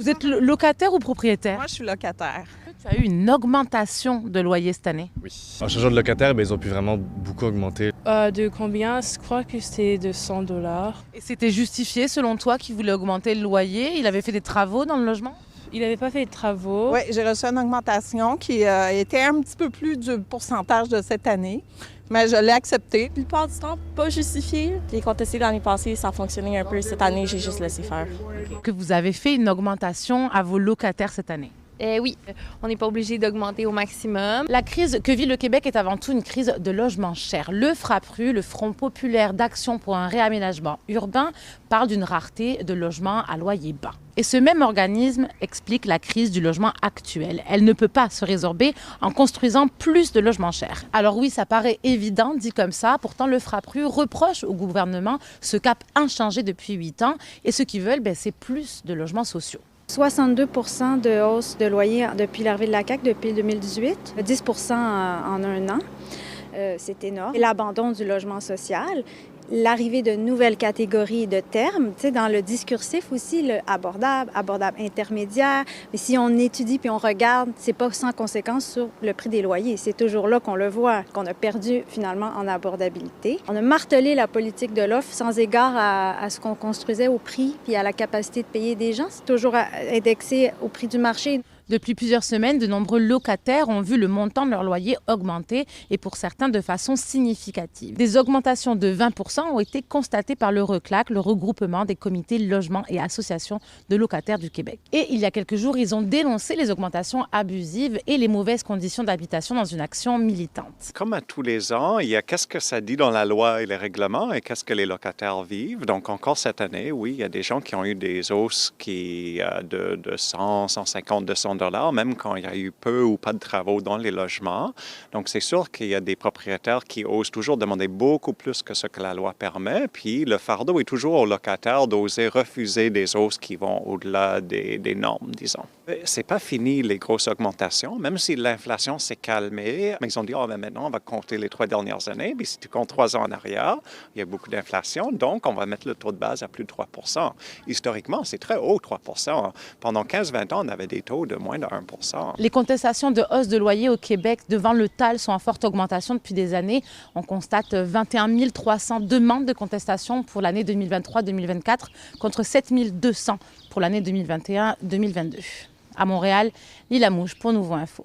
Vous êtes locataire ou propriétaire? Moi, je suis locataire. Tu as eu une augmentation de loyer cette année. Oui. En changeant de locataire, ils ont pu vraiment beaucoup augmenter. De combien? Je crois que c'était de 100 $. Et c'était justifié selon toi qu'il voulait augmenter le loyer? Il avait fait des travaux dans le logement? Il n'avait pas fait de travaux. Oui, j'ai reçu une augmentation qui était un petit peu plus du pourcentage de cette année, mais je l'ai accepté. La plupart du temps, pas justifié. Les contestés l'année passée, ça a fonctionné un peu. Cette année, j'ai juste laissé faire. Que vous avez fait une augmentation à vos locataires cette année? Oui, on n'est pas obligé d'augmenter au maximum. La crise que vit le Québec est avant tout une crise de logement cher. Le FRAPRU, le Front populaire d'action pour un réaménagement urbain, parle d'une rareté de logements à loyer bas. Et ce même organisme explique la crise du logement actuel. Elle ne peut pas se résorber en construisant plus de logements chers. Alors oui, ça paraît évident dit comme ça. Pourtant, le FRAPRU reproche au gouvernement ce cap inchangé depuis 8 ans. Et ce qu'ils veulent, c'est plus de logements sociaux. 62 % de hausse de loyer depuis l'arrivée de la CAQ depuis 2018, 10 % en un an. C'est énorme. Et l'abandon du logement social, l'arrivée de nouvelles catégories de termes, tu sais, dans le discursif aussi, le abordable, abordable intermédiaire. Mais si on étudie puis on regarde, c'est pas sans conséquence sur le prix des loyers. C'est toujours là qu'on le voit, qu'on a perdu finalement en abordabilité. On a martelé la politique de l'offre sans égard à ce qu'on construisait au prix puis à la capacité de payer des gens. C'est toujours indexé au prix du marché. Depuis plusieurs semaines, de nombreux locataires ont vu le montant de leur loyer augmenter et pour certains de façon significative. Des augmentations de 20 % ont été constatées par le RECLAC, le regroupement des comités logements et associations de locataires du Québec. Et il y a quelques jours, ils ont dénoncé les augmentations abusives et les mauvaises conditions d'habitation dans une action militante. Comme à tous les ans, il y a qu'est-ce que ça dit dans la loi et les règlements et qu'est-ce que les locataires vivent. Donc encore cette année, oui, il y a des gens qui ont eu des hausses de 100, 150, 200 $, même quand il y a eu peu ou pas de travaux dans les logements. Donc, c'est sûr qu'il y a des propriétaires qui osent toujours demander beaucoup plus que ce que la loi permet. Puis, le fardeau est toujours aux locataires d'oser refuser des hausses qui vont au-delà des normes, disons. C'est pas fini, les grosses augmentations, même si l'inflation s'est calmée. Mais ils ont dit, maintenant, on va compter les 3 dernières années. Puis, si tu comptes 3 ans en arrière, il y a beaucoup d'inflation. Donc, on va mettre le taux de base à plus de 3 %. Historiquement, c'est très haut, 3 %. Pendant 15-20 ans, on avait des taux de moins de 1 %. Les contestations de hausse de loyer au Québec devant le TAL sont en forte augmentation depuis des années. On constate 21 300 demandes de contestation pour l'année 2023-2024 contre 7 200 pour l'année 2021-2022. À Montréal, Lila Mouche pour Nouveau Info.